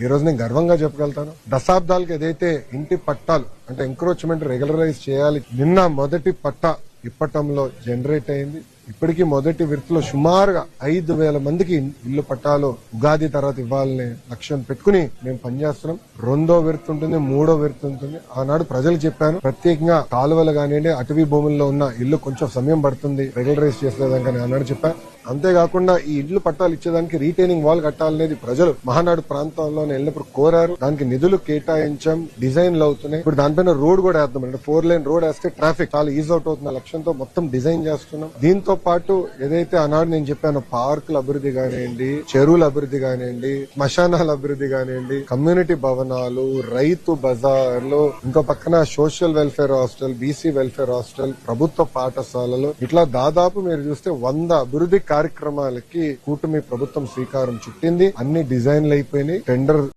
ఈ రోజు నేను గర్వంగా చెప్పగలుగుతాను. దశాబ్దాలకు ఏదైతే ఇంటి పట్టాలు అంటే ఎంక్రోచ్మెంట్ రెగ్యులరైజ్ చేయాలి, నిన్న మొదటి పట్టా ఇప్పటంలో జనరేట్ అయింది. ఇప్పటికీ మొదటి విడతలో సుమారుగా 5,000 మందికి ఇల్లు పట్టాలు ఉగాది తర్వాత ఇవ్వాలనే లక్ష్యం పెట్టుకుని మేము పనిచేస్తున్నాం. రెండో విడత ఉంటుంది, మూడో విడత ఉంటుంది. ఆనాడు ప్రజలు చెప్పాను, ప్రత్యేకంగా కాలువలు కానివ్వండి, అటవీ భూముల్లో ఉన్న ఇల్లు కొంచెం సమయం పడుతుంది రెగ్యులరైజ్ చేసేదానికి ఆనాడు చెప్పాను. అంతేకాకుండా ఈ ఇల్లు పట్టాలు ఇచ్చేదానికి రీటైనింగ్ వాల్ కట్టాలనేది ప్రజలు మహానాడు ప్రాంతంలో వెళ్ళినప్పుడు కోరారు. దానికి నిధులు కేటాయించాం, డిజైన్లు అవుతున్నాయి. ఇప్పుడు దానిపైన రోడ్ కూడా వేద్దాం, అంటే 4 లైన్ రోడ్ వేస్తే ట్రాఫిక్ చాలా ఈజీ అవుట్ అవుతున్న లక్ష్యంతో మొత్తం డిజైన్ చేస్తున్నాం. దీంతో పాటు ఏదైతే ఆనాడు నేను చెప్పాను, పార్కుల అభివృద్ధి కానివ్వండి, చెరువుల అభివృద్ధి కానివ్వండి, శ్మశానాల అభివృద్ధి కానివ్వండి, కమ్యూనిటీ భవనాలు, రైతు బజార్లు, ఇంకో పక్కన social welfare hostel, BC welfare hostel, ప్రభుత్వ పాఠశాలలు, ఇట్లా దాదాపు మీరు చూస్తే 100 అభివృద్ధి కార్యక్రమాలకి కూటమి ప్రభుత్వం శ్రీకారం చుట్టింది. అన్ని డిజైన్లు అయిపోయినాయి. టెండర్